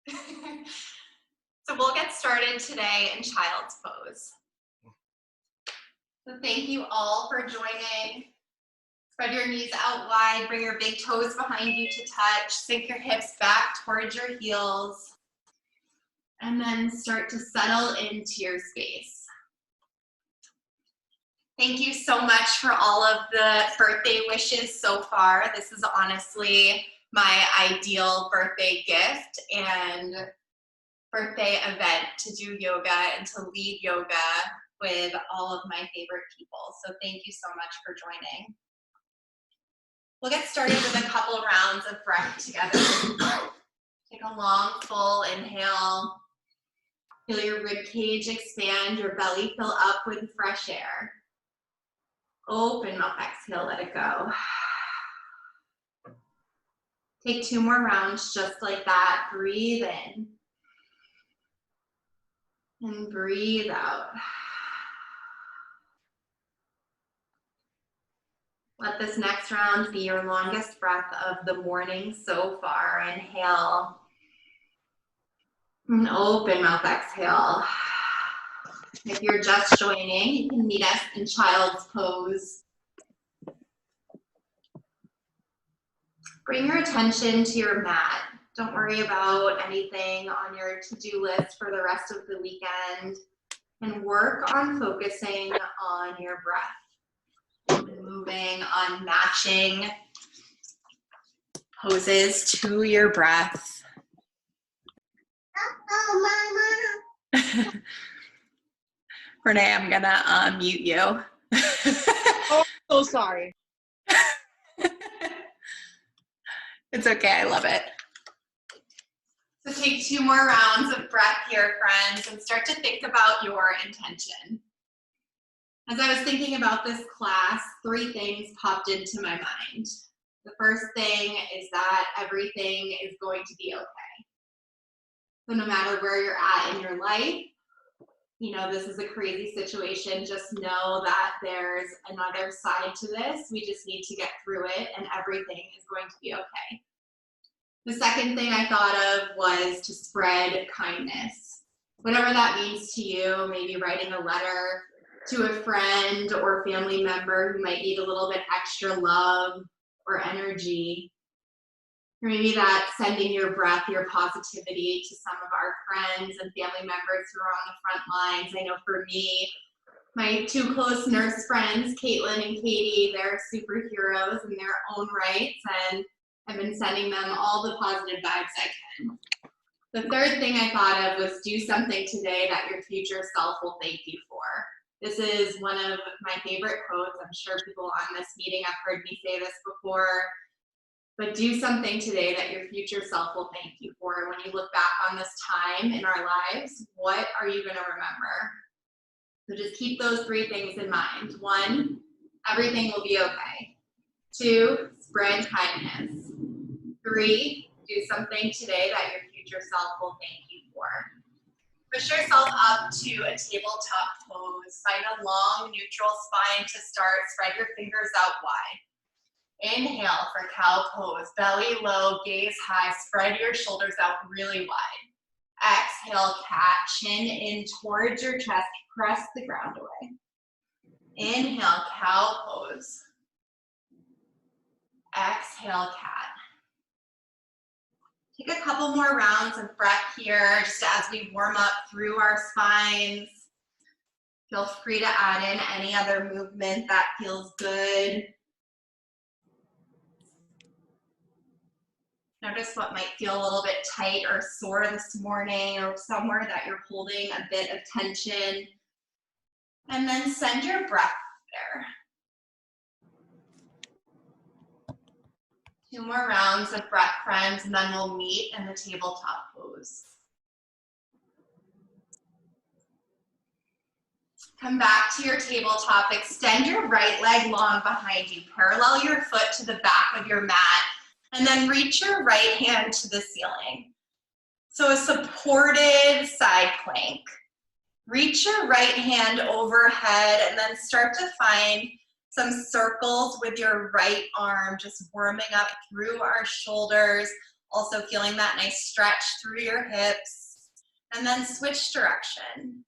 So we'll get started today in child's pose. So thank you all for joining. Spread your knees out wide, bring your big toes behind you to touch, sink your hips back towards your heels, and then start to settle into your space. Thank you so much for all of the birthday wishes so far. This is honestly my ideal birthday gift and birthday event to do yoga and to lead yoga with all of my favorite people. So thank you so much for joining. We'll get started with a couple rounds of breath together. Take a long, full inhale. Feel your rib cage expand, your belly fill up with fresh air. Open mouth, exhale, let it go. Take 2 more rounds just like that. Breathe in. And breathe out. Let this next round be your longest breath of the morning so far. Inhale. And open mouth, exhale. If you're just joining, you can meet us in child's pose. Bring your attention to your mat. Don't worry about anything on your to-do list for the rest of the weekend, and work on focusing on your breath. And moving on matching poses to your breath. Renee, I'm gonna mute you. Oh, so sorry. It's okay, I love it. So take 2 more rounds of breath here, friends, and start to think about your intention. As I was thinking about this class, 3 things popped into my mind. The first thing is that everything is going to be okay. So no matter where you're at in your life, you know, this is a crazy situation, just know that there's another side to this. We just need to get through it and everything is going to be okay. The second thing I thought of was to spread kindness. Whatever that means to you, maybe writing a letter to a friend or family member who might need a little bit extra love or energy. Or maybe that's sending your breath, your positivity to some of our friends and family members who are on the front lines. I know for me, my 2 close nurse friends, Caitlin and Katie, they're superheroes in their own rights, and I've been sending them all the positive vibes I can. The third thing I thought of was do something today that your future self will thank you for. This is one of my favorite quotes. I'm sure people on this meeting have heard me say this before. But do something today that your future self will thank you for. When you look back on this time in our lives, what are you going to remember? So just keep those 3 things in mind. 1, everything will be okay. 2, spread kindness. 3, do something today that your future self will thank you for. Push yourself up to a tabletop pose. Find a long, neutral spine to start. Spread your fingers out wide. Inhale for cow pose, belly low, gaze high, spread your shoulders out really wide. Exhale, cat, chin in towards your chest, press the ground away. Inhale, cow pose. Exhale, cat. Take a couple more rounds of breath here, just as we warm up through our spines. Feel free to add in any other movement that feels good. Notice what might feel a little bit tight or sore this morning, or somewhere that you're holding a bit of tension. And then send your breath there. 2 more rounds of breath, friends, and then we'll meet in the tabletop pose. Come back to your tabletop. Extend your right leg long behind you. Parallel your foot to the back of your mat. And then reach your right hand to the ceiling. So a supported side plank. Reach your right hand overhead and then start to find some circles with your right arm, just warming up through our shoulders, Also feeling that nice stretch through your hips. And then switch direction.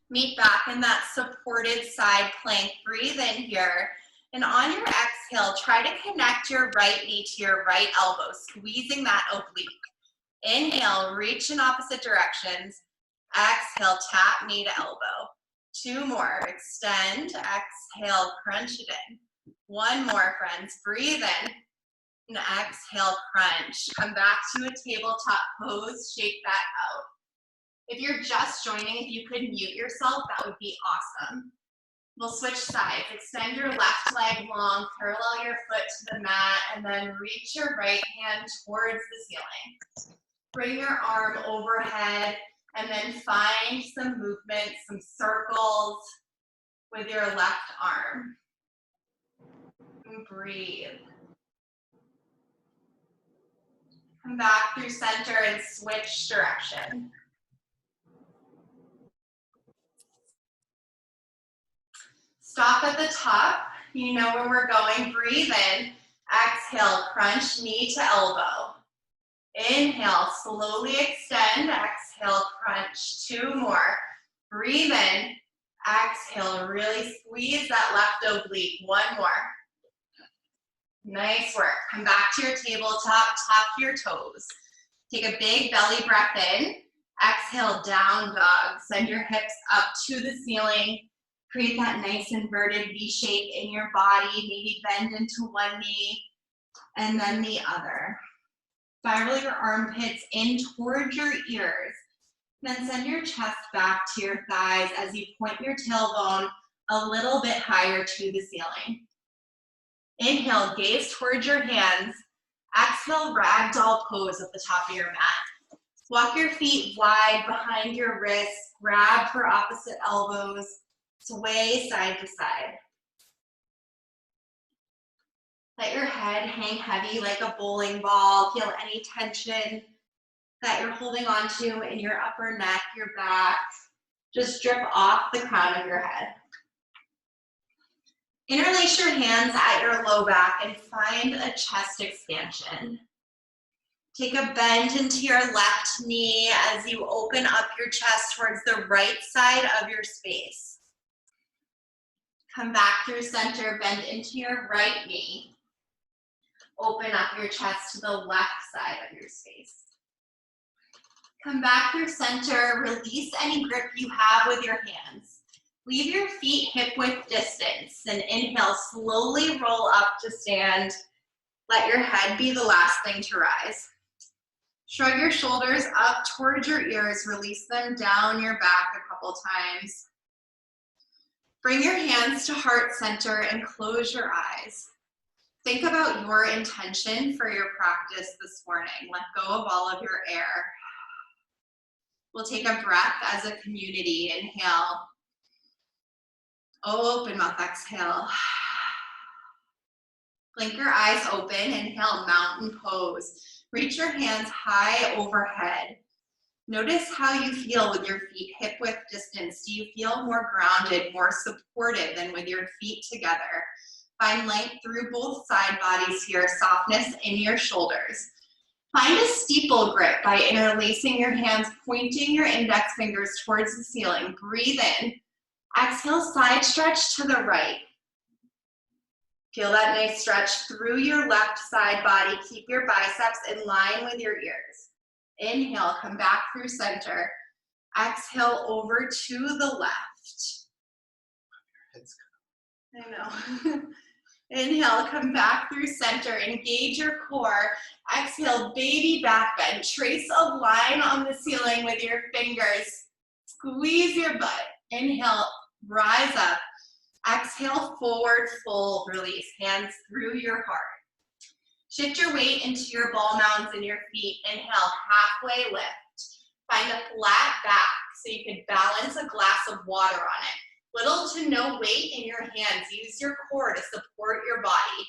Meet back in that supported side plank. Breathe in here. And on your exhale, try to connect your right knee to your right elbow, squeezing that oblique. Inhale, reach in opposite directions. Exhale, tap knee to elbow. 2 more. Extend. Exhale, crunch it in. 1 more, friends. Breathe in. And exhale, crunch. Come back to a tabletop pose. Shake that out. If you're just joining, if you could mute yourself, that would be awesome. We'll switch sides. Extend your left leg long, parallel your foot to the mat, and then reach your right hand towards the ceiling. Bring your arm overhead, and then find some movement, some circles with your left arm. And breathe. Come back through center and switch direction. Stop at the top. You know where we're going. Breathe in. Exhale, crunch knee to elbow. Inhale, slowly extend. Exhale, crunch. 2 more. Breathe in. Exhale, really squeeze that left oblique. 1 more. Nice work. Come back to your tabletop, tap your toes. Take a big belly breath in. Exhale, down dog. Send your hips up to the ceiling. Create that nice inverted V shape in your body. Maybe bend into one knee and then the other. Spiral your armpits in towards your ears. Then send your chest back to your thighs as you point your tailbone a little bit higher to the ceiling. Inhale, gaze towards your hands. Exhale, ragdoll pose at the top of your mat. Walk your feet wide behind your wrists. Grab for opposite elbows. Sway side to side. Let your head hang heavy like a bowling ball. Feel any tension that you're holding on to in your upper neck, your back. Just drip off the crown of your head. Interlace your hands at your low back and find a chest expansion. Take a bend into your left knee as you open up your chest towards the right side of your space. Come back through center, bend into your right knee. Open up your chest to the left side of your space. Come back through center, release any grip you have with your hands. Leave your feet hip-width distance and inhale, slowly roll up to stand. Let your head be the last thing to rise. Shrug your shoulders up towards your ears, release them down your back a couple times. Bring your hands to heart center and close your eyes. Think about your intention for your practice this morning. Let go of all of your air. We'll take a breath as a community. Inhale. Open mouth, exhale. Blink your eyes open. Inhale, mountain pose. Reach your hands high overhead. Notice how you feel with your feet hip-width distance. Do you feel more grounded, more supported than with your feet together? Find length through both side bodies here, softness in your shoulders. Find a steeple grip by interlacing your hands, pointing your index fingers towards the ceiling. Breathe in. Exhale, side stretch to the right. Feel that nice stretch through your left side body. Keep your biceps in line with your ears. Inhale, come back through center. Exhale, over to the left. I know. Inhale, come back through center. Engage your core. Exhale, baby back bend. Trace a line on the ceiling with your fingers. Squeeze your butt. Inhale, rise up. Exhale, forward fold, release. Hands through your heart. Shift your weight into your ball mounds in your feet. Inhale, halfway lift. Find a flat back so you can balance a glass of water on it. Little to no weight in your hands. Use your core to support your body.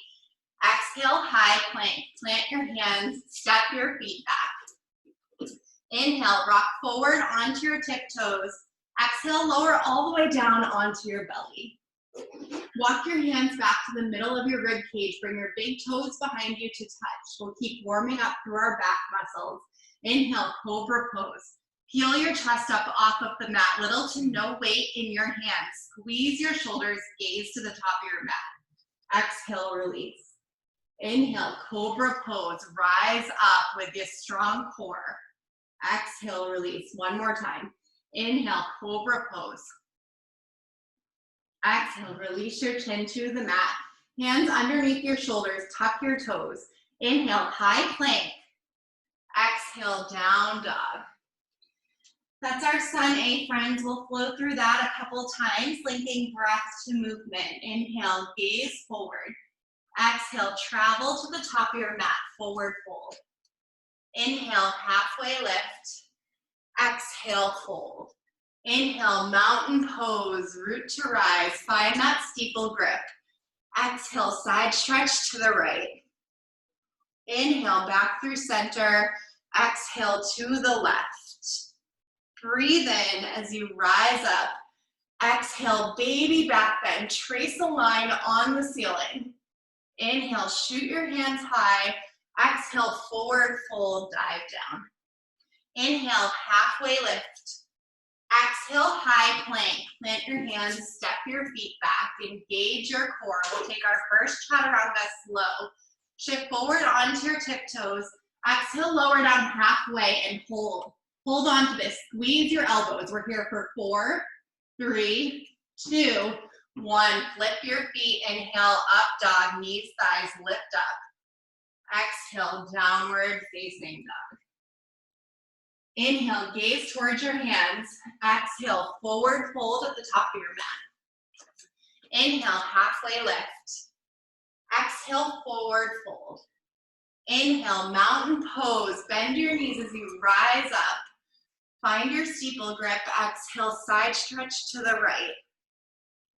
Exhale, high plank. Plant your hands, step your feet back. Inhale, rock forward onto your tiptoes. Exhale, lower all the way down onto your belly. Walk your hands back to the middle of your rib cage. Bring your big toes behind you to touch. We'll keep warming up through our back muscles. Inhale, cobra pose. Peel your chest up off of the mat. Little to no weight in your hands. Squeeze your shoulders, gaze to the top of your mat. Exhale, release. Inhale, cobra pose. Rise up with your strong core. Exhale, release. One more time. Inhale, cobra pose. Exhale, release your chin to the mat. Hands underneath your shoulders, tuck your toes. Inhale, high plank. Exhale, down dog. That's our sun A, friends. We'll flow through that a couple times, linking breath to movement. Inhale, gaze forward. Exhale, travel to the top of your mat, forward fold. Inhale, halfway lift. Exhale, fold. Inhale, mountain pose, root to rise. Find that steeple grip. Exhale, side stretch to the right. Inhale, back through center. Exhale to the left. Breathe in as you rise up. Exhale, baby back bend. Trace a line on the ceiling. Inhale, shoot your hands high. Exhale, forward fold, dive down. Inhale, halfway lift. Exhale, high plank. Plant your hands, step your feet back, engage your core. We'll take our first chaturanga slow. Shift forward onto your tiptoes. Exhale, lower down halfway and hold. Hold on to this. Squeeze your elbows. We're here for 4, 3, 2, 1. Flip your feet. Inhale, up dog, knees, thighs, lift up. Exhale, downward facing dog. Inhale, gaze towards your hands. Exhale, forward fold at the top of your mat. Inhale, halfway lift. Exhale, forward fold. Inhale, mountain pose. Bend your knees as you rise up. Find your steeple grip. Exhale, side stretch to the right.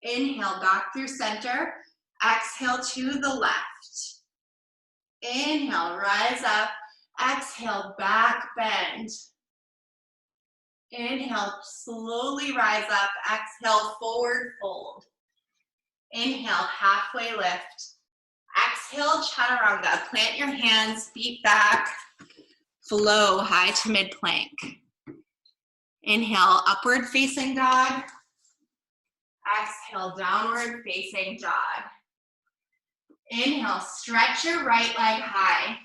Inhale, back through center. Exhale to the left. Inhale, rise up. Exhale, back bend. Inhale, slowly rise up. Exhale, forward fold. Inhale, halfway lift. Exhale, chaturanga. Plant your hands, feet back. Flow, high to mid plank. Inhale, upward facing dog. Exhale, downward facing dog. Inhale, stretch your right leg high.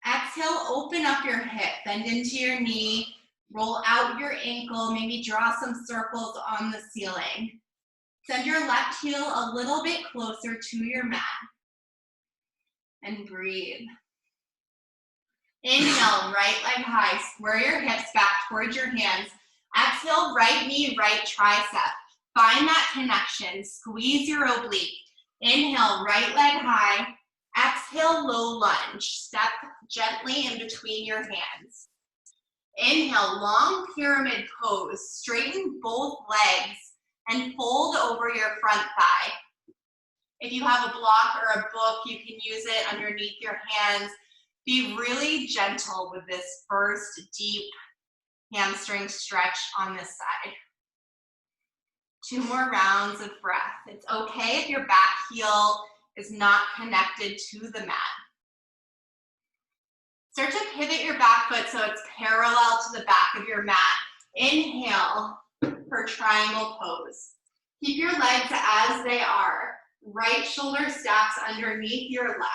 Exhale, open up your hip, bend into your knee. Roll out your ankle, maybe draw some circles on the ceiling. Send your left heel a little bit closer to your mat. And breathe. Inhale, right leg high. Square your hips back towards your hands. Exhale, right knee, right tricep. Find that connection. Squeeze your oblique. Inhale, right leg high. Exhale, low lunge. Step gently in between your hands. Inhale, long pyramid pose. Straighten both legs and fold over your front thigh. If you have a block or a book, you can use it underneath your hands. Be really gentle with this first deep hamstring stretch on this side. 2 more rounds of breath. It's okay if your back heel is not connected to the mat. Start to pivot your back foot so it's parallel to the back of your mat. Inhale for triangle pose. Keep your legs as they are. Right shoulder stacks underneath your left.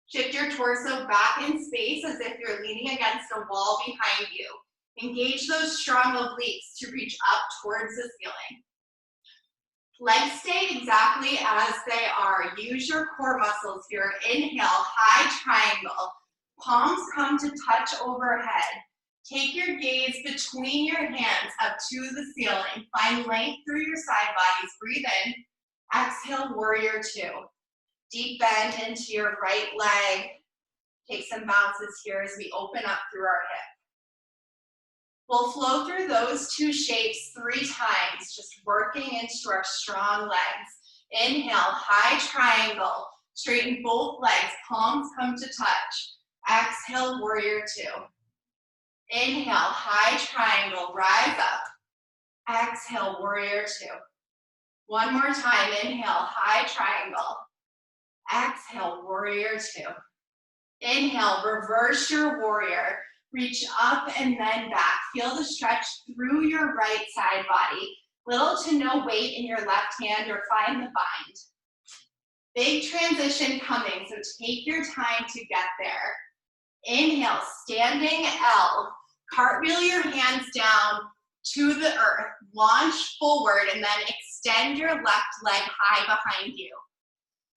Shift your torso back in space as if you're leaning against a wall behind you. Engage those strong obliques to reach up towards the ceiling. Legs stay exactly as they are. Use your core muscles here. Inhale, high triangle. Palms come to touch overhead. Take your gaze between your hands up to the ceiling. Find length through your side bodies. Breathe in. Exhale, warrior 2. Deep bend into your right leg. Take some bounces here as we open up through our hip. We'll flow through those 2 shapes 3 times, just working into our strong legs. Inhale, high triangle. Straighten both legs, palms come to touch. Exhale, warrior 2. Inhale, high triangle, rise up. Exhale, warrior 2. One more time, inhale, high triangle. Exhale, warrior two. Inhale, reverse your warrior. Reach up and then back. Feel the stretch through your right side body. Little to no weight in your left hand or find the bind. Big transition coming, so take your time to get there. Inhale, standing L. Cartwheel your hands down to the earth. Launch forward and then extend your left leg high behind you.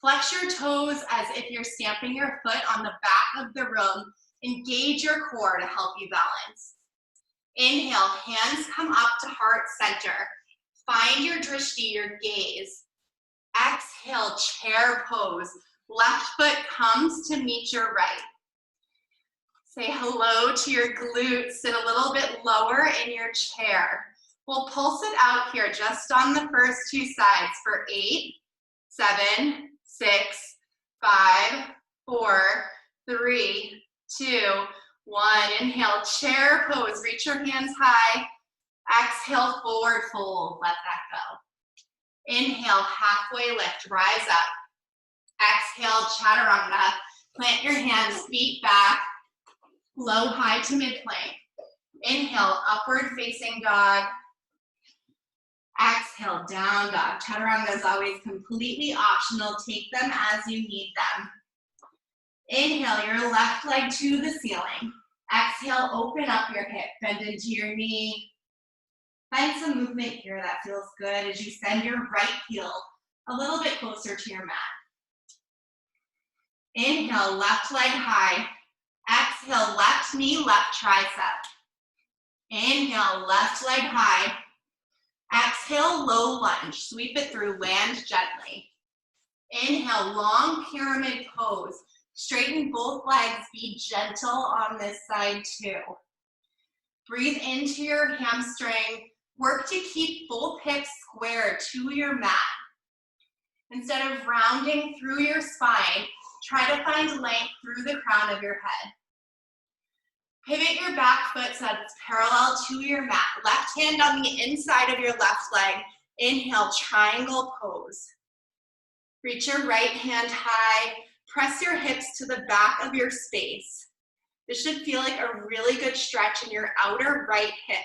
Flex your toes as if you're stamping your foot on the back of the room. Engage your core to help you balance. Inhale, hands come up to heart center. Find your drishti, your gaze. Exhale, chair pose. Left foot comes to meet your right. Say hello to your glutes. Sit a little bit lower in your chair. We'll pulse it out here just on the first two sides for 8, 7, 6, 5, 4, 3, 2, 1. Inhale, chair pose. Reach your hands high. Exhale, forward fold. Let that go. Inhale, halfway lift. Rise up. Exhale, chaturanga. Plant your hands, feet back. Low, high to mid-plank. Inhale, upward facing dog. Exhale, down dog. Chaturanga is always completely optional. Take them as you need them. Inhale, your left leg to the ceiling. Exhale, open up your hip, bend into your knee. Find some movement here that feels good as you send your right heel a little bit closer to your mat. Inhale, left leg high. Exhale, left knee, left tricep. Inhale, left leg high. Exhale, low lunge. Sweep it through, land gently. Inhale, long pyramid pose. Straighten both legs, be gentle on this side too. Breathe into your hamstring. Work to keep both hips square to your mat. Instead of rounding through your spine, try to find length through the crown of your head. Pivot your back foot so that it's parallel to your mat. Left hand on the inside of your left leg. Inhale, triangle pose. Reach your right hand high. Press your hips to the back of your space. This should feel like a really good stretch in your outer right hip.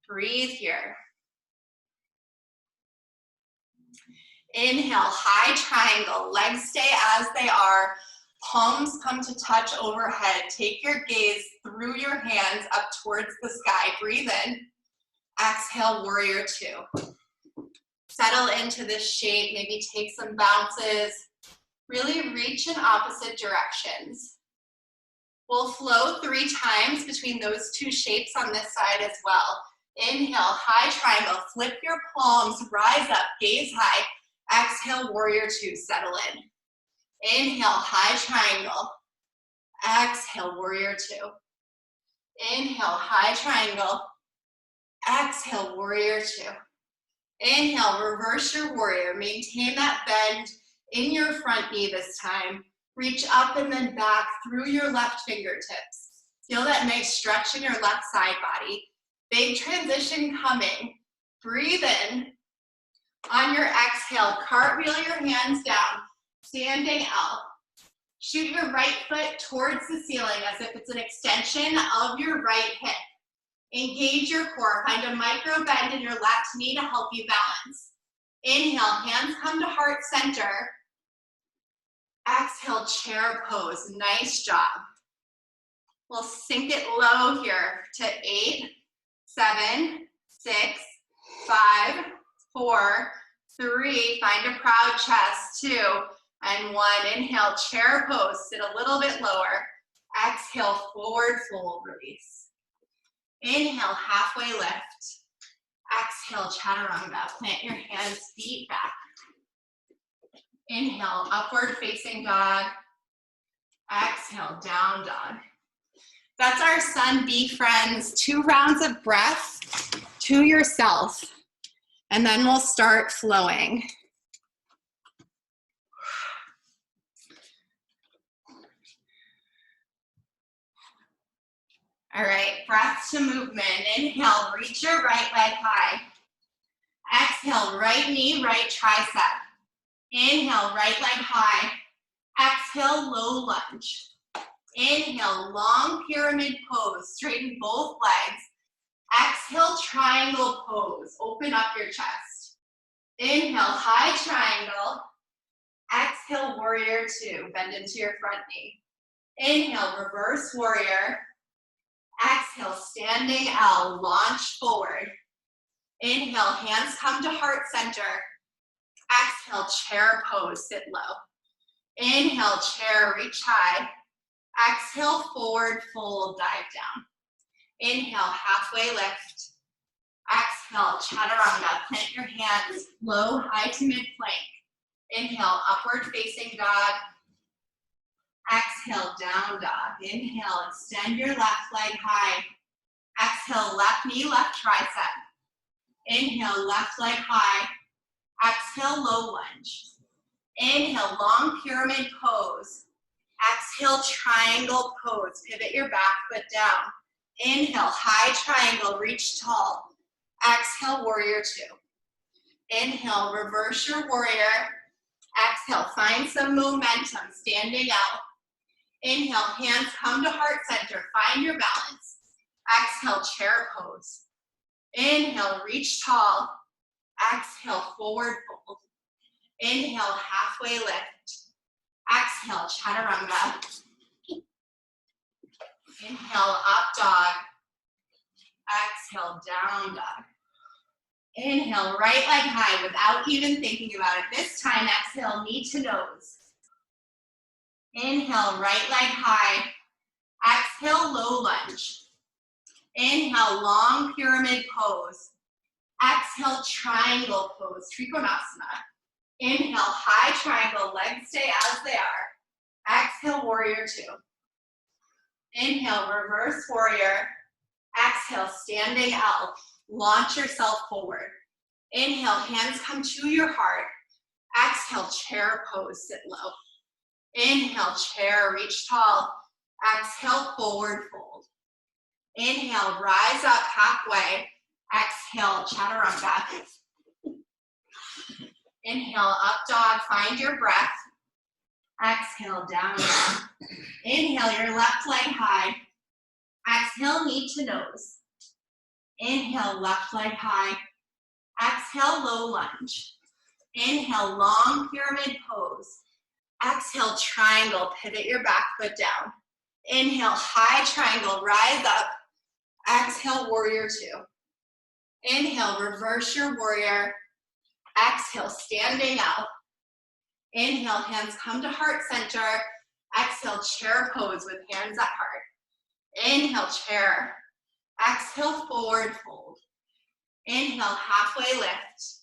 Breathe here. Inhale, high triangle. Legs stay as they are. Palms come to touch overhead. Take your gaze through your hands up towards the sky. Breathe in. Exhale, warrior two. Settle into this shape. Maybe take some bounces. Really reach in opposite directions. We'll flow 3 times between those two shapes on this side as well. Inhale, high triangle. Flip your palms. Rise up. Gaze high. Exhale, warrior two. Settle in. Inhale, high triangle. Exhale, warrior two. Inhale, high triangle. Exhale, warrior two. Inhale, reverse your warrior. Maintain that bend in your front knee this time. Reach up and then back through your left fingertips. Feel that nice stretch in your left side body. Big transition coming. Breathe in. On your exhale, cartwheel your hands down. Standing L. Shoot your right foot towards the ceiling as if it's an extension of your right hip. Engage your core. Find a micro bend in your left knee to help you balance. Inhale, hands come to heart center. Exhale, chair pose. Nice job. We'll sink it low here to 8, 7, 6, 5, 4, 3. Find a proud chest. 2, and 1. Inhale, chair pose. Sit a little bit lower. Exhale, forward fold, release. Inhale, halfway lift. Exhale, chaturanga. Plant your hands, feet back. Inhale, upward facing dog. Exhale, down dog. That's our Sun B friends. 2 rounds of breath to yourself. And then we'll start flowing. All right, breath to movement. Inhale, reach your right leg high. Exhale, right knee, right tricep. Inhale, right leg high. Exhale, low lunge. Inhale, long pyramid pose. Straighten both legs. Exhale, triangle pose. Open up your chest. Inhale, high triangle. Exhale, warrior two. Bend into your front knee. Inhale, reverse warrior. Exhale, standing L. Launch forward. Inhale, hands come to heart center. Exhale, chair pose. Sit low. Inhale, chair, reach high. Exhale, forward fold, dive down. Inhale, halfway lift. Exhale, chaturanga. Plant your hands low, high to mid plank. Inhale, upward facing dog. Exhale, down dog. Inhale, extend your left leg high. Exhale, left knee, left tricep. Inhale, left leg high. Exhale, low lunge. Inhale, long pyramid pose. Exhale, triangle pose. Pivot your back foot down. Inhale, high triangle, reach tall. Exhale, warrior two. Inhale, reverse your warrior. Exhale, find some momentum, standing out. Inhale, hands come to heart center. Find your balance. Exhale, chair pose. Inhale, reach tall. Exhale, forward fold. Inhale, halfway lift. Exhale, chaturanga. Inhale, up dog. Exhale, down dog. Inhale, right leg high without even thinking about it. This time, exhale, knee to nose. Inhale, right leg high. Exhale, low lunge. Inhale, long pyramid pose. Exhale, triangle pose, Trikonasana. Inhale, high triangle, legs stay as they are. Exhale, warrior two. Inhale, reverse warrior. Exhale, standing L. Launch yourself forward. Inhale, hands come to your heart. Exhale, chair pose, sit low. Inhale, chair, reach tall. Exhale, forward fold. Inhale, rise up halfway. Exhale, chaturanga. Inhale, up dog, find your breath. Exhale, down dog. Inhale, your left leg high. Exhale, knee to nose. Inhale, left leg high. Exhale, low lunge. Inhale, long pyramid pose. Exhale, triangle, pivot your back foot down. Inhale, high triangle, rise up. Exhale, warrior two. Inhale, reverse your warrior. Exhale, standing out. Inhale, hands come to heart center. Exhale, chair pose with hands at heart. Inhale, chair. Exhale, forward fold. Inhale, halfway lift.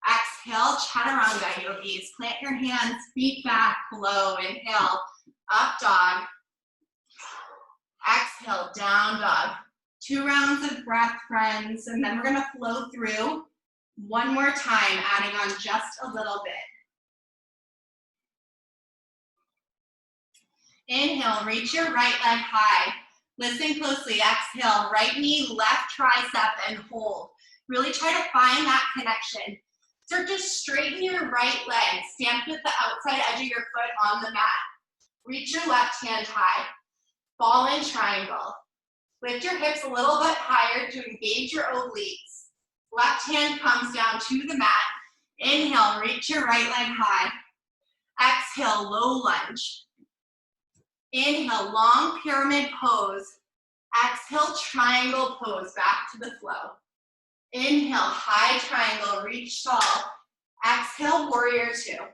Exhale, chaturanga, yogis. Plant your hands, feet back, low. Inhale, up dog. Exhale, down dog. 2 rounds of breath, friends, and then we're gonna flow through one more time, adding on just a little bit. Inhale, reach your right leg high. Listen closely, exhale, right knee, left tricep, and hold. Really try to find that connection. Start to straighten your right leg. Stand with the outside edge of your foot on the mat. Reach your left hand high. Ball in triangle. Lift your hips a little bit higher to engage your obliques. Left hand comes down to the mat. Inhale, reach your right leg high. Exhale, low lunge. Inhale, long pyramid pose. Exhale, triangle pose, back to the flow. Inhale, high triangle, reach tall. Exhale, warrior two.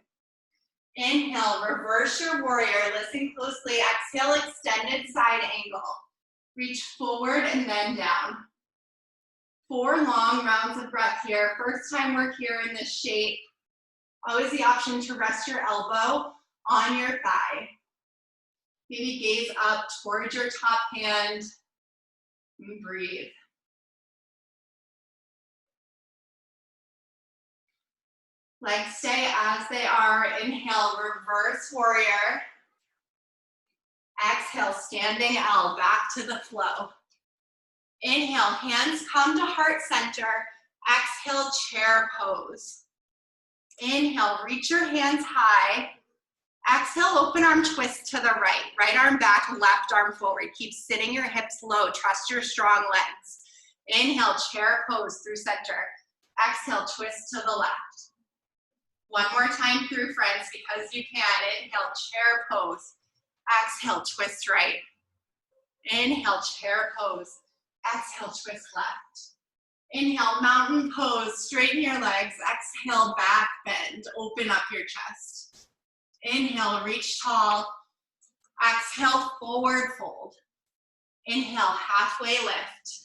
Inhale, reverse your warrior. Listen closely. Exhale, extended side angle. Reach forward and then down. 4 long rounds of breath here. First time we're here in this shape. Always the option to rest your elbow on your thigh. Maybe gaze up towards your top hand and breathe. Legs stay as they are. Inhale, reverse warrior. Exhale, standing L, back to the flow. Inhale, hands come to heart center. Exhale, chair pose. Inhale, reach your hands high. Exhale, open arm twist to the right. Right arm back, left arm forward. Keep sitting your hips low. Trust your strong legs. Inhale, chair pose through center. Exhale, twist to the left. One more time through, friends, because you can. Inhale, chair pose. Exhale, twist right. Inhale, chair pose. Exhale, twist left. Inhale, mountain pose. Straighten your legs. Exhale, back bend. Open up your chest. Inhale, reach tall. Exhale, forward fold. Inhale, halfway lift.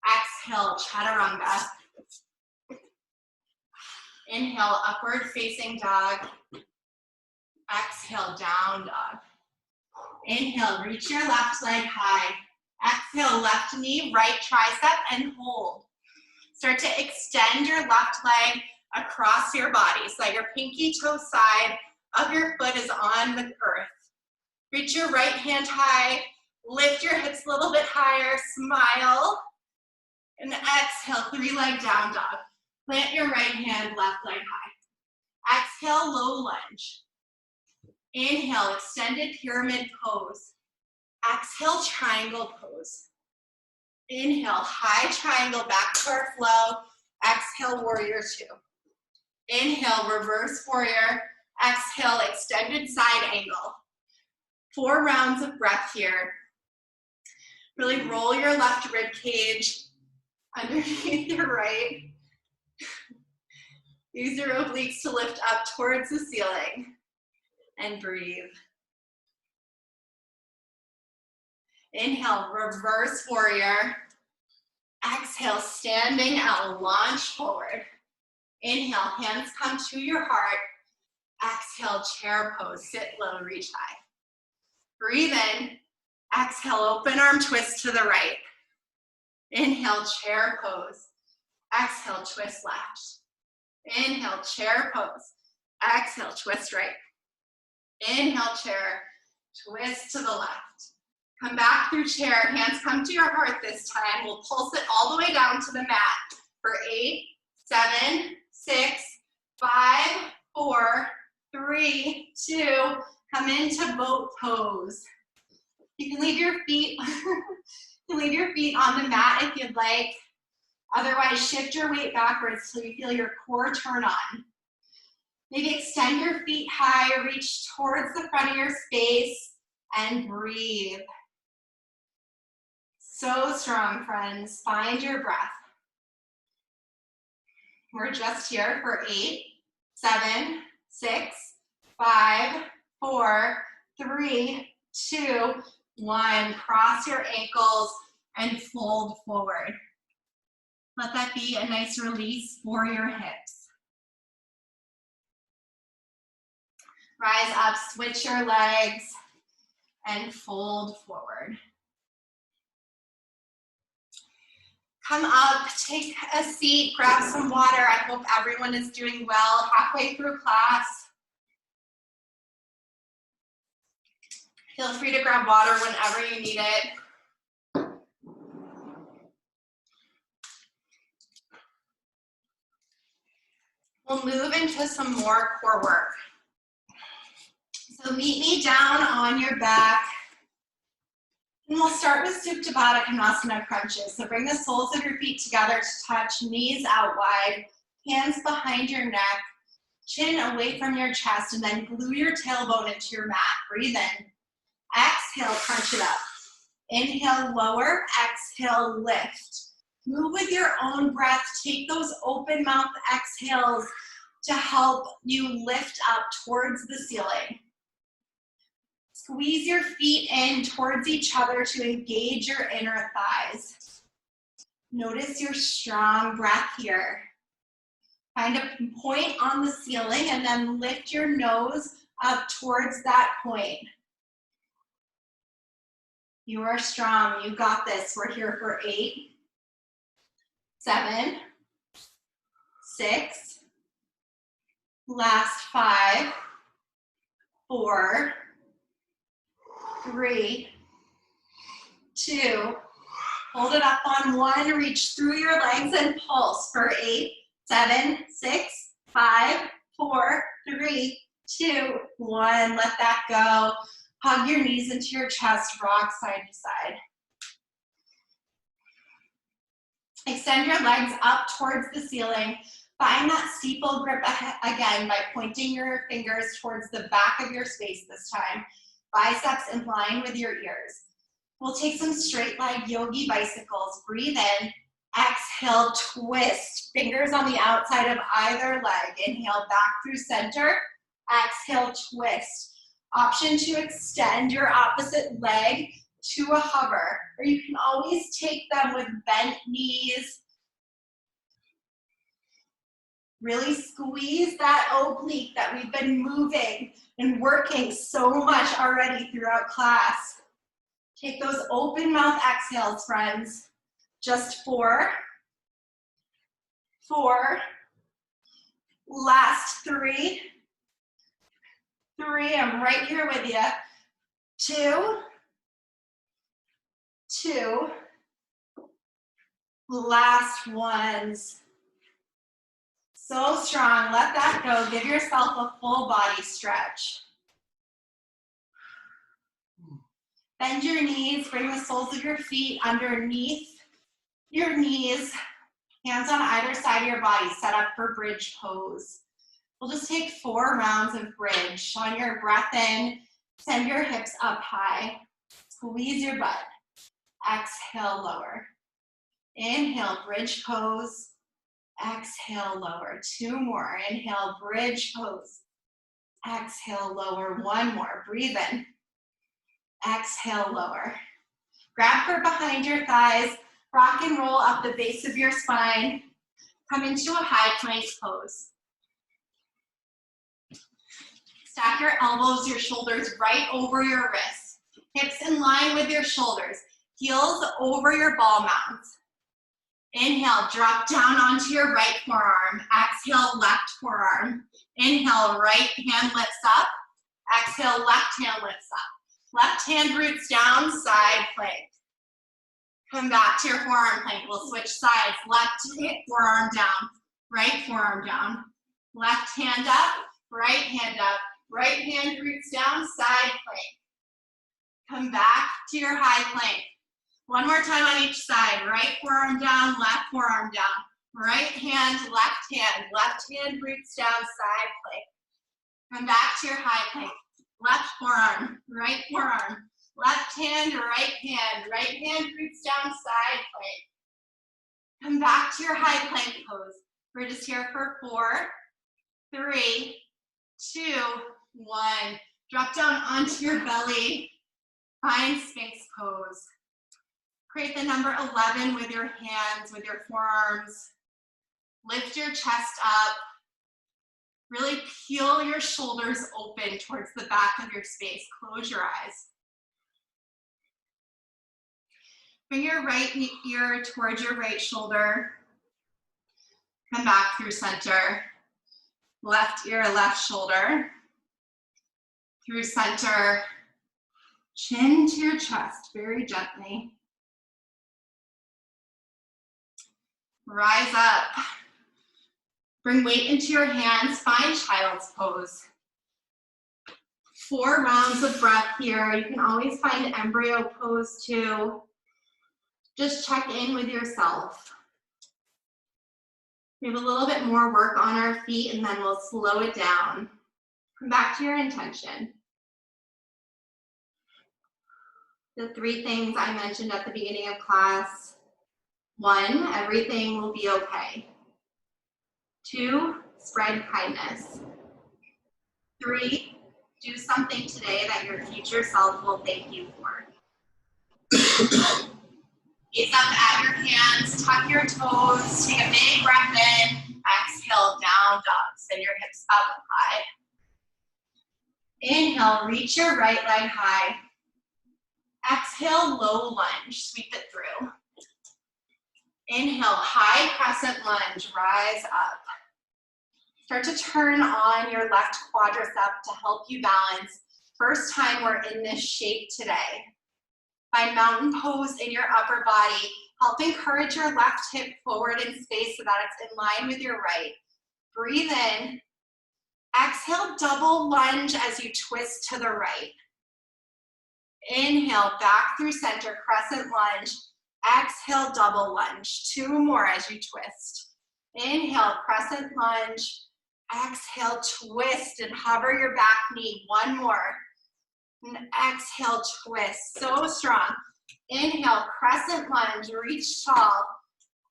Exhale, chaturanga. Inhale, upward facing dog. Exhale, down dog. Inhale, reach your left leg high. Exhale, left knee, right tricep, and hold. Start to extend your left leg across your body so that your pinky toe side of your foot is on the earth. Reach your right hand high, lift your hips a little bit higher, smile, and exhale, three-leg down dog. Plant your right hand, left leg high. Exhale, low lunge. Inhale, extended pyramid pose. Exhale, triangle pose. Inhale, high triangle, back to our flow. Exhale, warrior two. Inhale, reverse warrior. Exhale, extended side angle. 4 rounds of breath here. Really roll your left rib cage underneath your right. Use your obliques to lift up towards the ceiling and breathe. Inhale, reverse warrior. Exhale, standing L, launch forward. Inhale, hands come to your heart. Exhale, chair pose, sit low, reach high. Breathe in. Exhale, open arm twist to the right. Inhale, chair pose. Exhale, twist left. Inhale, chair pose. Exhale, twist right. Inhale, chair, twist to the left. Come back through chair, hands come to your heart this time. We'll pulse it all the way down to the mat for 8, 7, 6, 5, 4, 3, 2, come into boat pose. You can leave your feet, on the mat if you'd like. Otherwise, shift your weight backwards so you feel your core turn on. Maybe extend your feet high, reach towards the front of your space, and breathe. So strong, friends. Find your breath. We're just here for 8, 7, 6, 5, 4, 3, 2, 1. Cross your ankles and fold forward. Let that be a nice release for your hips. Rise up, switch your legs, and fold forward. Come up, take a seat, grab some water. I hope everyone is doing well halfway through class. Feel free to grab water whenever you need it. We'll move into some more core work. So meet me down on your back. And we'll start with Supta Baddha Konasana crunches. So bring the soles of your feet together to touch, knees out wide, hands behind your neck, chin away from your chest, and then glue your tailbone into your mat. Breathe in. Exhale, crunch it up. Inhale, lower. Exhale, lift. Move with your own breath. Take those open mouth exhales to help you lift up towards the ceiling. Squeeze your feet in towards each other to engage your inner thighs. Notice your strong breath here. Find a point on the ceiling and then lift your nose up towards that point. You are strong. You got this. We're here for 8, 7, 6, last 5, 4, 3, 2, Hold it up on one, reach through your legs and pulse for 8, 7, 6, 5, 4, 3, 2, 1. Let that go. Hug your knees into your chest, rock side to side. Extend your legs up towards the ceiling. Find that steeple grip again by pointing your fingers towards the back of your space this time. Biceps in line with your ears. We'll take some straight leg yogi bicycles. Breathe in. Exhale, twist. Fingers on the outside of either leg. Inhale, back through center. Exhale, twist. Option to extend your opposite leg to a hover, or you can always take them with bent knees. Really squeeze that oblique that we've been moving and working so much already throughout class. Take those open mouth exhales, friends. Just 4, 4, last 3, 3, I'm right here with you. 2, 2, last ones. So strong, let that go. Give yourself a full body stretch. Bend your knees, bring the soles of your feet underneath your knees. Hands on either side of your body, set up for bridge pose. We'll just take 4 rounds of bridge. On your breath in, send your hips up high. Squeeze your butt. Exhale, lower. Inhale, bridge pose. Exhale, lower. 2 more. Inhale, bridge pose. Exhale, lower. 1 more. Breathe in. Exhale, lower. Grab for behind your thighs. Rock and roll up the base of your spine. Come into a high plank pose. Stack your elbows, your shoulders right over your wrists. Hips in line with your shoulders. Heels over your ball mounts. Inhale, drop down onto your right forearm. Exhale, left forearm. Inhale, right hand lifts up. Exhale, left hand lifts up. Left hand roots down, side plank. Come back to your forearm plank. We'll switch sides. Left forearm down, right forearm down. Left hand up, right hand up. Right hand roots down, side plank. Come back to your high plank. 1 more time on each side. Right forearm down, left forearm down. Right hand, left hand roots down, side plank. Come back to your high plank. Left forearm, right forearm. Left hand roots down, side plank. Come back to your high plank pose. We're just here for 4, 3, 2, 1. Drop down onto your belly. Find Sphinx pose. Create the number 11 with your hands, with your forearms. Lift your chest up. Really peel your shoulders open towards the back of your space. Close your eyes. Bring your right ear towards your right shoulder. Come back through center. Left ear, left shoulder. Through center. Chin to your chest, very gently. Rise up. Bring weight into your hands. Find child's pose. 4 rounds of breath here. You can always find embryo pose too. Just check in with yourself. We have a little bit more work on our feet and then we'll slow it down. Come back to your intention. The 3 things I mentioned at the beginning of class. 1, everything will be okay. 2, spread kindness. 3, do something today that your future self will thank you for. Gaze up at your hands, tuck your toes, take a big breath in, exhale, down dog. Send your hips up high. Inhale, reach your right leg high. Exhale, low lunge, sweep it through. Inhale, high crescent lunge, rise up. Start to turn on your left quadricep to help you balance. First time we're in this shape today. Find mountain pose in your upper body. Help encourage your left hip forward in space so that it's in line with your right. Breathe in. Exhale, double lunge as you twist to the right. Inhale, back through center, crescent lunge. Exhale, double lunge. 2 more as you twist. Inhale, crescent lunge. Exhale, twist and hover your back knee. 1 more. And exhale, twist. So strong. Inhale, crescent lunge, reach tall.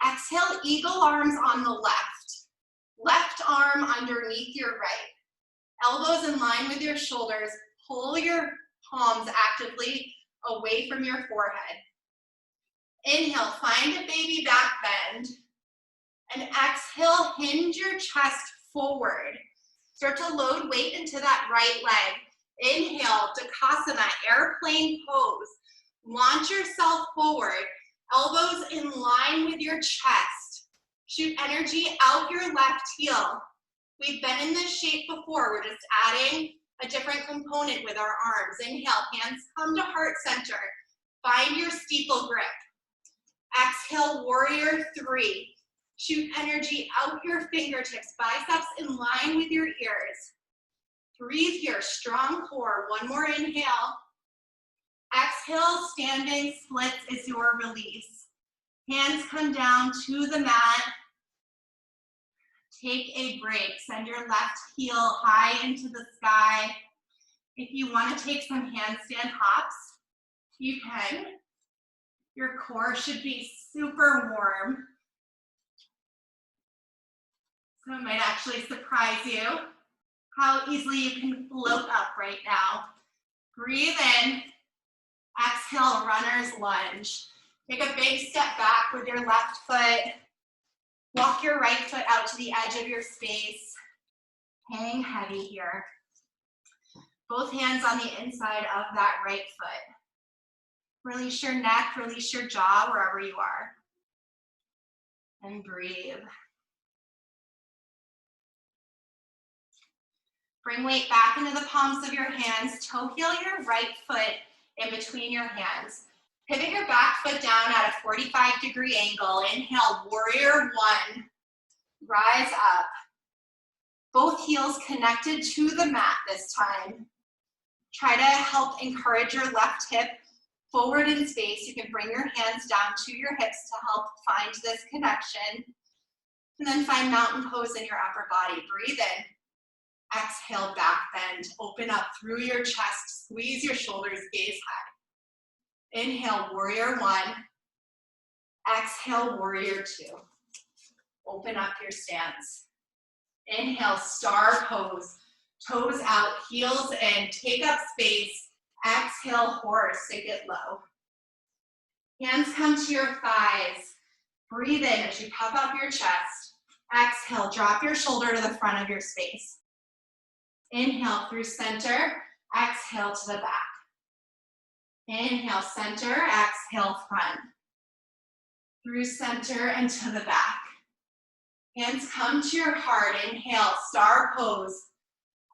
Exhale, eagle arms on the left. Left arm underneath your right. Elbows in line with your shoulders. Pull your palms actively away from your forehead. Inhale, find a baby back bend. And exhale, hinge your chest forward. Start to load weight into that right leg. Inhale, Takasana, airplane pose. Launch yourself forward. Elbows in line with your chest. Shoot energy out your left heel. We've been in this shape before. We're just adding a different component with our arms. Inhale, hands come to heart center. Find your steeple grip. Exhale, warrior 3. Shoot energy out your fingertips, biceps in line with your ears. Breathe here, strong core. 1 more inhale. Exhale, standing splits is your release. Hands come down to the mat. Take a break. Send your left heel high into the sky. If you want to take some handstand hops, you can. Your core should be super warm. So it might actually surprise you how easily you can float up right now. Breathe in. Exhale, runner's lunge. Take a big step back with your left foot. Walk your right foot out to the edge of your space. Hang heavy here. Both hands on the inside of that right foot. Release your neck, release your jaw wherever you are. And breathe. Bring weight back into the palms of your hands. Toe heel your right foot in between your hands. Pivot your back foot down at a 45-degree angle. Inhale, warrior 1. Rise up. Both heels connected to the mat this time. Try to help encourage your left hip forward in space. You can bring your hands down to your hips to help find this connection. And then find mountain pose in your upper body. Breathe in. Exhale, back bend. Open up through your chest. Squeeze your shoulders, gaze high. Inhale, warrior 1. Exhale, warrior 2. Open up your stance. Inhale, star pose. Toes out, heels in. Take up space. Exhale, horse, sink it low. Hands come to your thighs. Breathe in as you puff up your chest. Exhale, drop your shoulder to the front of your space. Inhale through center, exhale to the back. Inhale, center, exhale, front. Through center and to the back. Hands come to your heart. Inhale, star pose.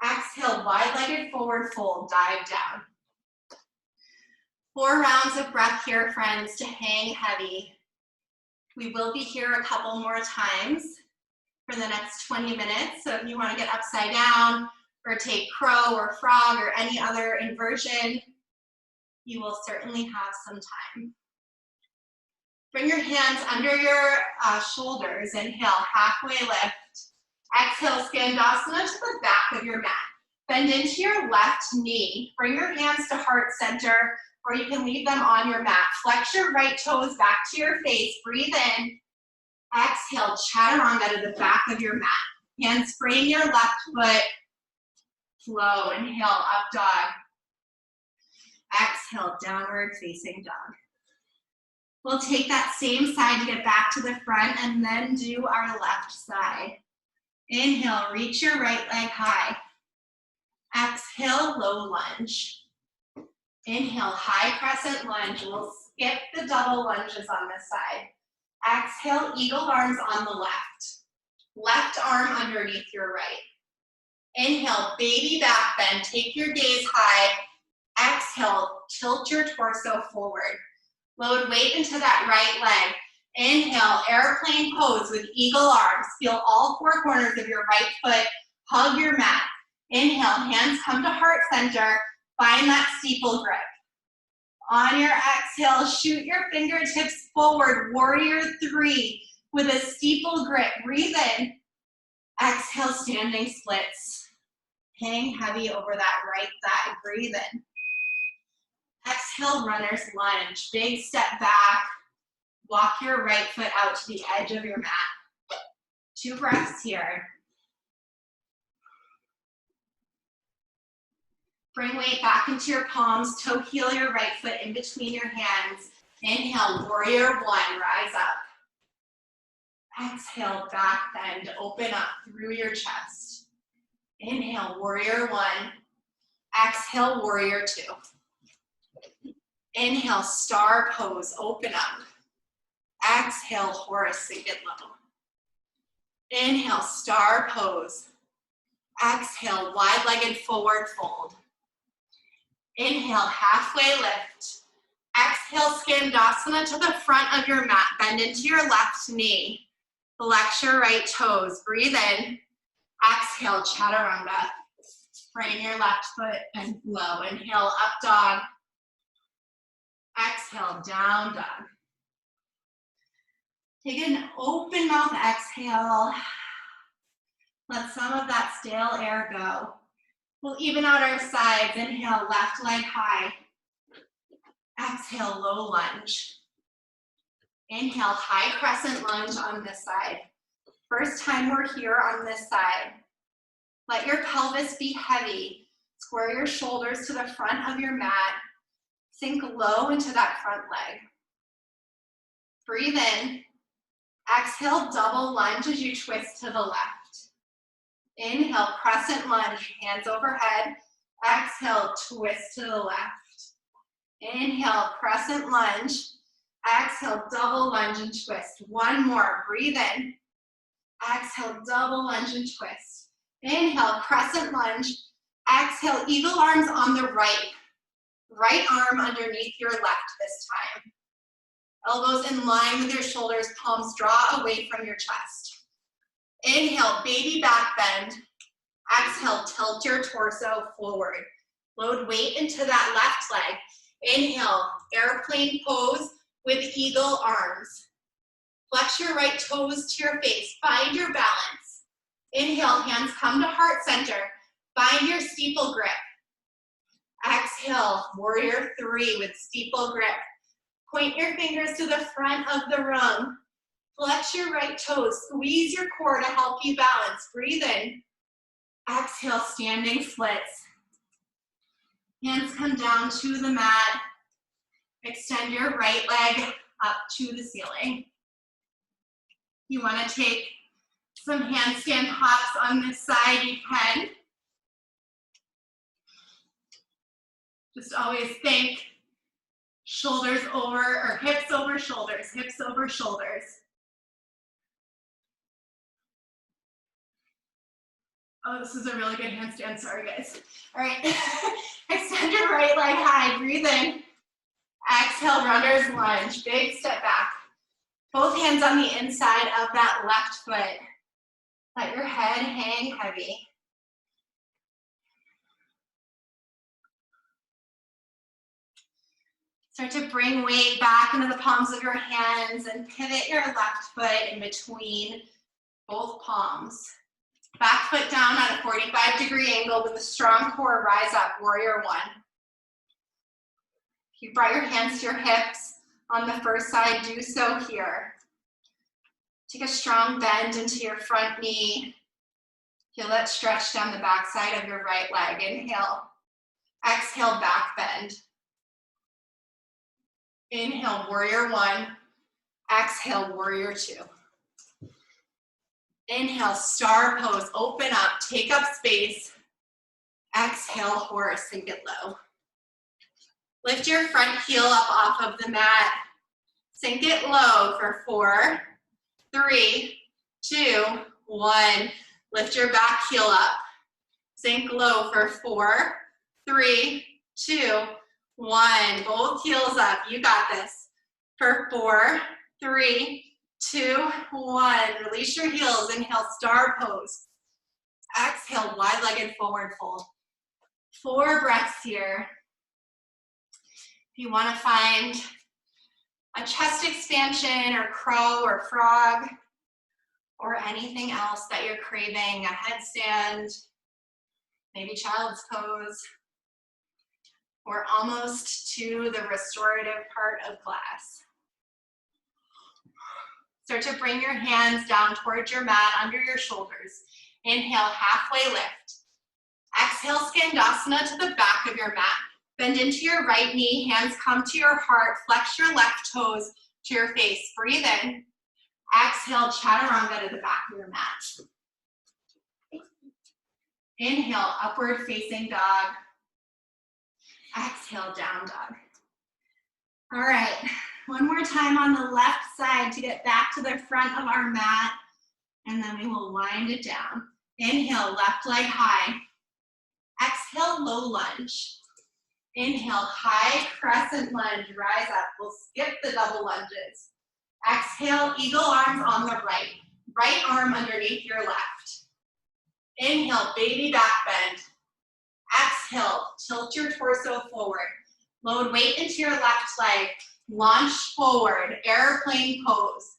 Exhale, wide-legged forward fold, dive down. 4 rounds of breath here, friends, to hang heavy. We will be here a couple more times for the next 20 minutes. So if you want to get upside down or take crow or frog or any other inversion, you will certainly have some time. Bring your hands under your shoulders. Inhale, halfway lift. Exhale, Skandasana to the back of your mat. Bend into your left knee. Bring your hands to heart center, or you can leave them on your mat. Flex your right toes back to your face. Breathe in. Exhale, chaturanga to the back of your mat. Hands frame your left foot. Flow. Inhale, up dog. Exhale, downward facing dog. We'll take that same side to get back to the front and then do our left side. Inhale, reach your right leg high. Exhale, low lunge. Inhale, high crescent lunge. We'll skip the double lunges on this side. Exhale, eagle arms on the left. Left arm underneath your right. Inhale, baby back bend. Take your gaze high. Exhale, tilt your torso forward. Load weight into that right leg. Inhale, airplane pose with eagle arms. Feel all four corners of your right foot. Hug your mat. Inhale, hands come to heart center. Find that steeple grip. On your exhale, shoot your fingertips forward. Warrior three with a steeple grip. Breathe in. Exhale, standing splits. Hang heavy over that right thigh. Breathe in. Exhale, runner's lunge. Big step back. Walk your right foot out to the edge of your mat. 2 breaths here. Bring weight back into your palms. Toe heel your right foot in between your hands. Inhale, warrior one, rise up. Exhale, back bend, open up through your chest. Inhale, warrior one. Exhale, warrior two. Inhale, star pose, open up. Exhale, Horus Singet Low. Inhale, star pose. Exhale, wide-legged forward fold. Inhale, halfway lift. Exhale, Skandasana to the front of your mat. Bend into your left knee. Flex your right toes. Breathe in. Exhale, Chaturanga. Frame your left foot and low. Inhale, up dog. Exhale, down dog. Take an open mouth exhale. Let some of that stale air go. We'll even out our sides. Inhale, left leg high. Exhale, low lunge. Inhale, high crescent lunge on this side. First time we're here on this side. Let your pelvis be heavy. Square your shoulders to the front of your mat. Sink low into that front leg. Breathe in. Exhale, double lunge as you twist to the left. Inhale, crescent lunge, hands overhead. Exhale, twist to the left. Inhale, crescent lunge. Exhale, double lunge and twist. One more, breathe in. Exhale, double lunge and twist. Inhale, crescent lunge. Exhale, eagle arms on the right. Right arm underneath your left this time. Elbows in line with your shoulders, palms draw away from your chest. Inhale, baby back bend. Exhale, tilt your torso forward. Load weight into that left leg. Inhale, airplane pose with eagle arms. Flex your right toes to your face. Find your balance. Inhale, hands come to heart center. Find your steeple grip. Exhale, warrior three with steeple grip. Point your fingers to the front of the rung. Flex your right toes. Squeeze your core to help you balance. Breathe in. Exhale, standing splits. Hands come down to the mat. Extend your right leg up to the ceiling. You want to take some handstand hops on this side, you can. Just always think shoulders over, or hips over shoulders, hips over shoulders. Oh, this is a really good handstand, sorry guys. All right, extend your right leg high, breathe in. Exhale, runner's lunge, big step back. Both hands on the inside of that left foot. Let your head hang heavy. Start to bring weight back into the palms of your hands and pivot your left foot in between both palms. Back foot down at a 45-degree angle with a strong core, rise up, warrior one. If you brought your hands to your hips on the first side, do so here. Take a strong bend into your front knee. Feel that stretch down the back side of your right leg. Inhale. Exhale, back bend. Inhale, warrior one. Exhale, warrior two. Inhale, star pose, open up, take up space. Exhale, Horus Singet Low. Lift your front heel up off of the mat. Sink it low for 4, 3, 2, 1. Lift your back heel up. Sink low for 4, 3, 2, 1. Both heels up. You got this. For 4, 3, 2, 1. Release your heels. Inhale, star pose. Exhale, wide-legged forward fold. 4 breaths here. If you want to find a chest expansion or crow or frog or anything else that you're craving, a headstand, maybe child's pose, we're almost to the restorative part of class. Start to bring your hands down towards your mat under your shoulders. Inhale, halfway lift. Exhale, Skandasana to the back of your mat. Bend into your right knee, hands come to your heart, flex your left toes to your face. Breathe in. Exhale, Chaturanga to the back of your mat. Inhale, upward facing dog. Exhale, down dog. All right, one more time on the left side to get back to the front of our mat, and then we will wind it down. Inhale, left leg high. Exhale, low lunge. Inhale, high crescent lunge, rise up. We'll skip the double lunges. Exhale, eagle arms on the right. Right arm underneath your left. Inhale, baby back bend. Exhale, tilt your torso forward. Load weight into your left leg. Launch forward, airplane pose.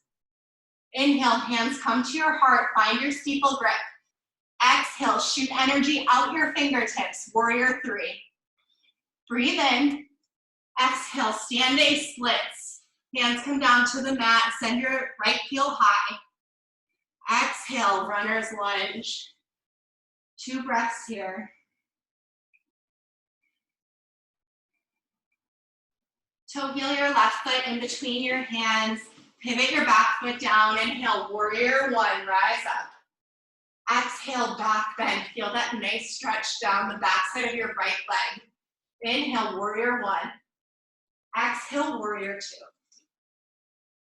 Inhale, hands come to your heart. Find your steeple grip. Exhale, shoot energy out your fingertips. Warrior 3. Breathe in. Exhale, standing splits. Hands come down to the mat. Send your right heel high. Exhale, runner's lunge. 2 breaths here. Toe heel your left foot in between your hands. Pivot your back foot down. Inhale, warrior 1, rise up. Exhale, back bend. Feel that nice stretch down the back side of your right leg. Inhale, warrior 1. Exhale, warrior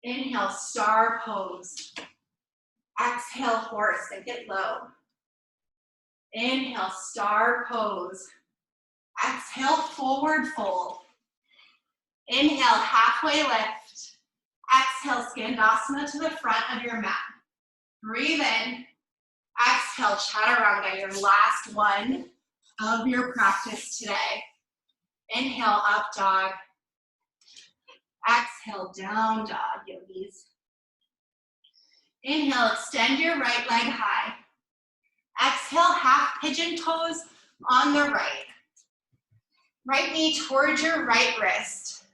2. Inhale, star pose. Exhale, horse, and get low. Inhale, star pose. Exhale, forward fold. Inhale, halfway lift. Exhale, Skandasana to the front of your mat. Breathe in. Exhale, Chaturanga, your last one of your practice today. Inhale, up dog. Exhale, down dog, yogis. Inhale, extend your right leg high. Exhale, half pigeon toes on the right. Right knee towards your right wrist.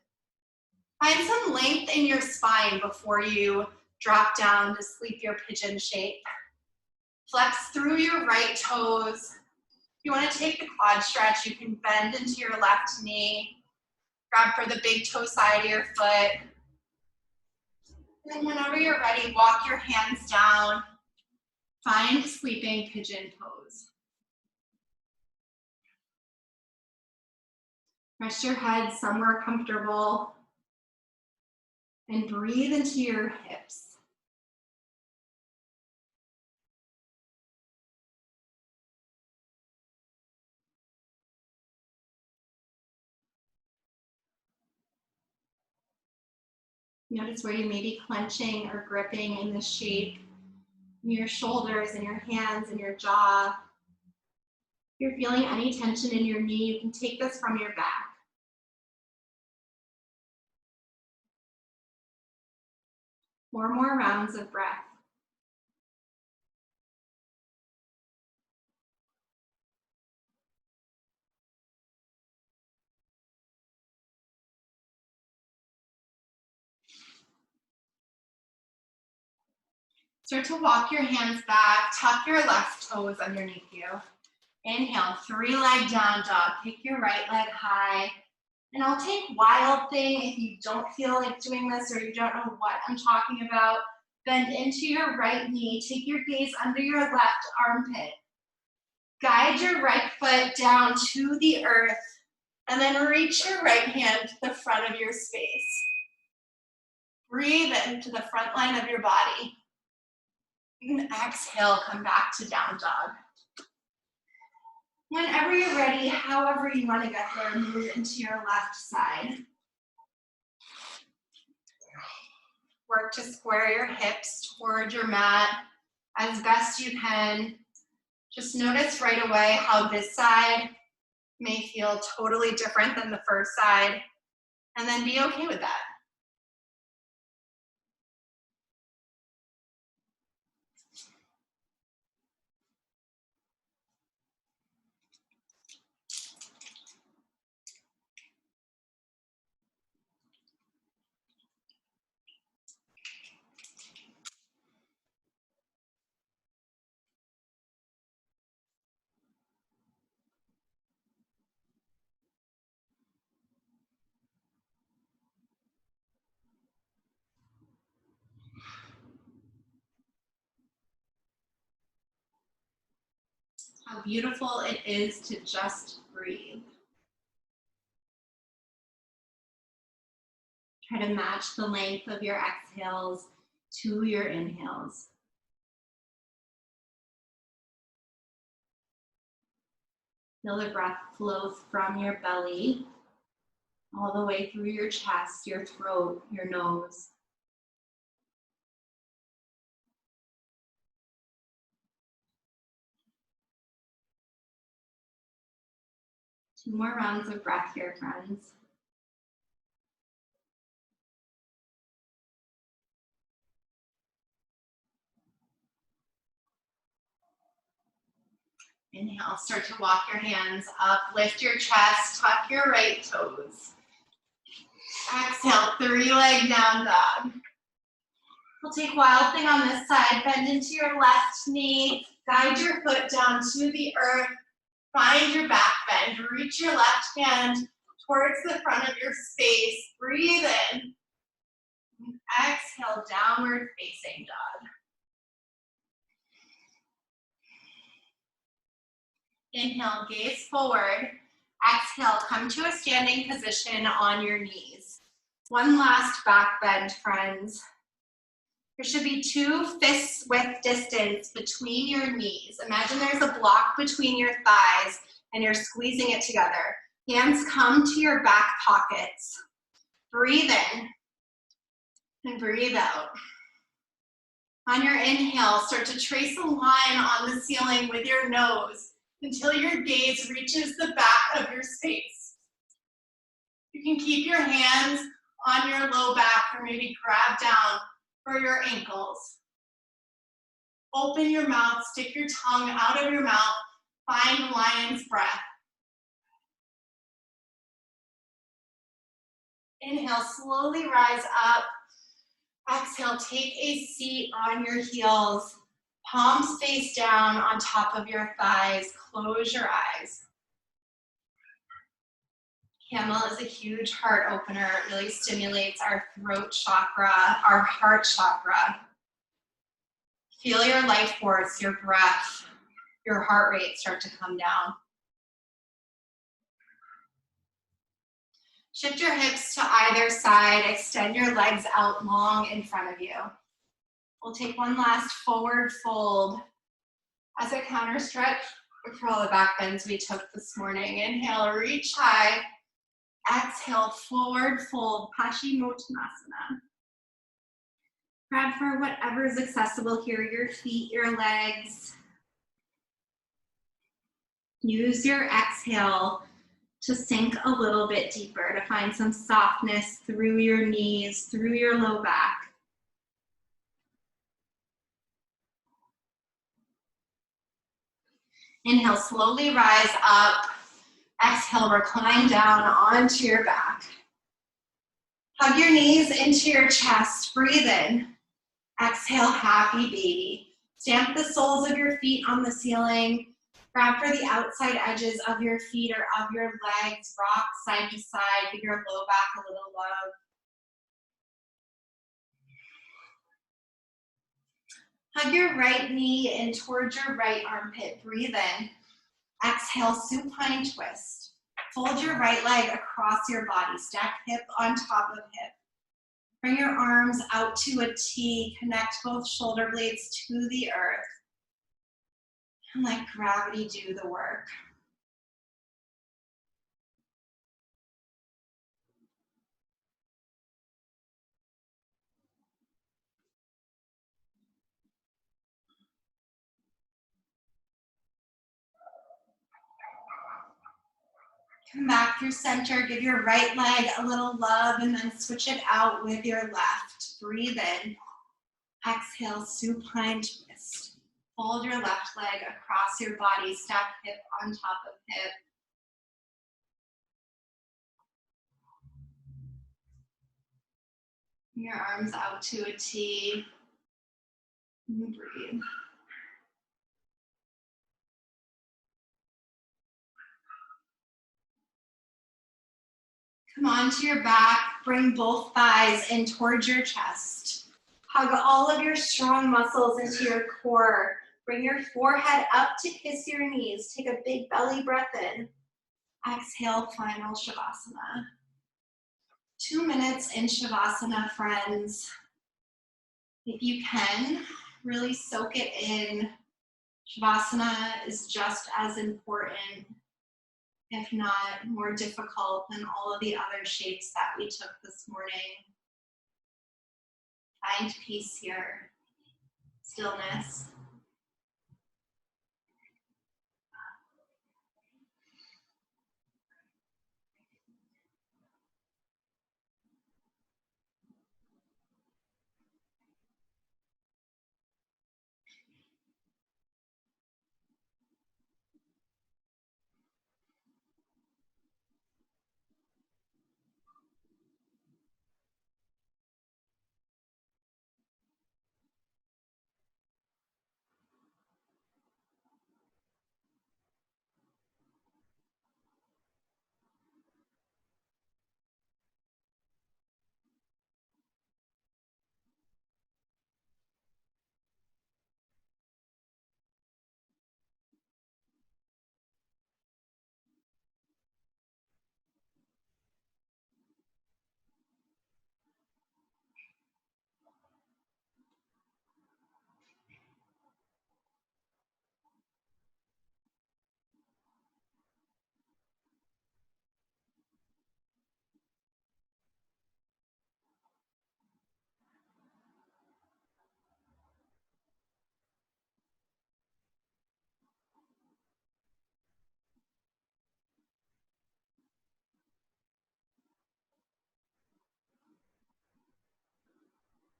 Find some length in your spine before you drop down to sleep your pigeon shape. Flex through your right toes. If you want to take the quad stretch, you can bend into your left knee. Grab for the big toe side of your foot. And whenever you're ready, walk your hands down. Find sleeping pigeon pose. Rest your head somewhere comfortable. And breathe into your hips. Notice where you may be clenching or gripping in this shape. In your shoulders and your hands and your jaw. If you're feeling any tension in your knee, you can take this from your back. 4 more rounds of breath. Start to walk your hands back, tuck your left toes underneath you. Inhale, 3-leg down dog. Kick your right leg high. And I'll take wild thing if you don't feel like doing this or you don't know what I'm talking about. Bend into your right knee. Take your gaze under your left armpit. Guide your right foot down to the earth. And then reach your right hand to the front of your space. Breathe into the front line of your body. And exhale, come back to down dog. Whenever you're ready, however you want to get there, move into your left side. Work to square your hips toward your mat as best you can. Just notice right away how this side may feel totally different than the first side, and then be okay with that. How beautiful it is to just breathe. Try to match the length of your exhales to your inhales. Feel the breath flow from your belly all the way through your chest, your throat, your nose. Two more rounds of breath here, friends. Inhale, start to walk your hands up, lift your chest, tuck your right toes. Exhale, 3-leg down dog. We'll take Wild Thing on this side, bend into your left knee, guide your foot down to the earth, find your back bend, reach your left hand towards the front of your space, breathe in, exhale, downward facing dog. Inhale, gaze forward. Exhale, come to a standing position on your knees. One last back bend, friends. There should be 2 fists width distance between your knees. Imagine there's a block between your thighs and you're squeezing it together. Hands come to your back pockets. Breathe in and breathe out. On your inhale, start to trace a line on the ceiling with your nose until your gaze reaches the back of your space. You can keep your hands on your low back or maybe grab down for your ankles. Open your mouth, stick your tongue out of your mouth, find lion's breath. Inhale, slowly rise up. Exhale, take a seat on your heels. Palms face down on top of your thighs. Close your eyes. Camel is a huge heart opener. It really stimulates our throat chakra, our heart chakra. Feel your life force, your breath, your heart rate start to come down. Shift your hips to either side. Extend your legs out long in front of you. We'll take one last forward fold as a counter stretch for all the back bends we took this morning. Inhale, reach high. Exhale, forward fold, Paschimottanasana. Grab for whatever is accessible here, your feet, your legs. Use your exhale to sink a little bit deeper, to find some softness through your knees, through your low back. Inhale, slowly rise up. Exhale, recline down onto your back. Hug your knees into your chest. Breathe in. Exhale, happy baby. Stamp the soles of your feet on the ceiling. Grab for the outside edges of your feet or of your legs. Rock side to side. Give your low back a little love. Hug your right knee in towards your right armpit. Breathe in. Exhale, supine twist. Fold your right leg across your body. Stack hip on top of hip. Bring your arms out to a T. Connect both shoulder blades to the earth. And let gravity do the work. Come back through center, give your right leg a little love, and then switch it out with your left. Breathe in. Exhale, supine twist. Fold your left leg across your body, step hip on top of hip. Your arms out to a T. And breathe. Come onto your back, bring both thighs in towards your chest. Hug all of your strong muscles into your core. Bring your forehead up to kiss your knees. Take a big belly breath in. Exhale, final Shavasana. 2 minutes in Shavasana, friends. If you can, really soak it in. Shavasana is just as important, if not more difficult, than all of the other shapes that we took this morning. Find peace here, stillness.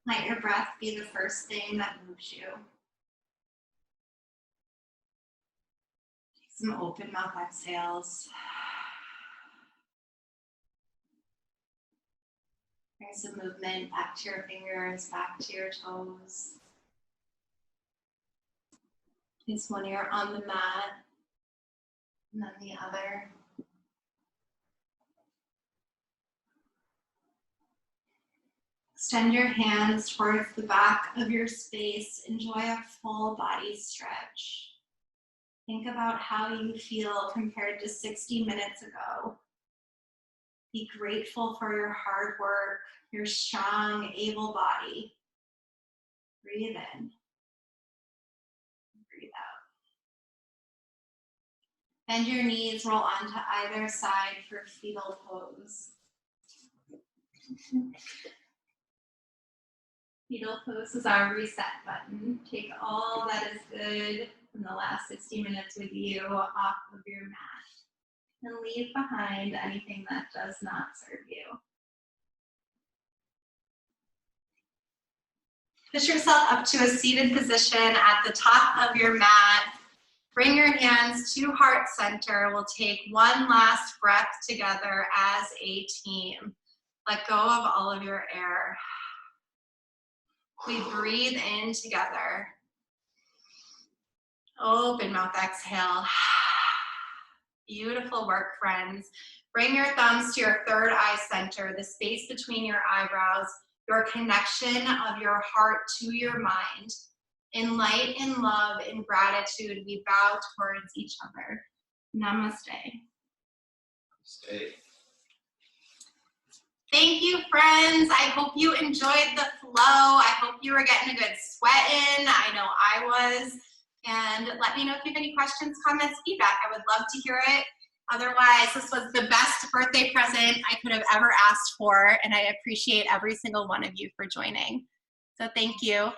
Let your breath be the first thing that moves you. Take some open mouth exhales. Bring some movement back to your fingers, back to your toes. Place one ear on the mat, and then the other. Extend your hands towards the back of your space. Enjoy a full body stretch. Think about how you feel compared to 60 minutes ago. Be grateful for your hard work, your strong, able body. Breathe in. Breathe out. Bend your knees, roll onto either side for fetal pose. Fetal pose is our reset button. Take all that is good from the last 60 minutes with you off of your mat and leave behind anything that does not serve you. Push yourself up to a seated position at the top of your mat. Bring your hands to heart center. We'll take one last breath together as a team. Let go of all of your air. We breathe in together. Open mouth exhale. Beautiful work, friends. Bring your thumbs to your third eye center, the space between your eyebrows, your connection of your heart to your mind. In light, in love, in gratitude, we bow towards each other. Namaste. Stay. Thank you, friends. I hope you enjoyed the flow. I hope you were getting a good sweat in. I know I was. And let me know if you have any questions, comments, feedback. I would love to hear it. Otherwise, this was the best birthday present I could have ever asked for, and I appreciate every single one of you for joining. So thank you.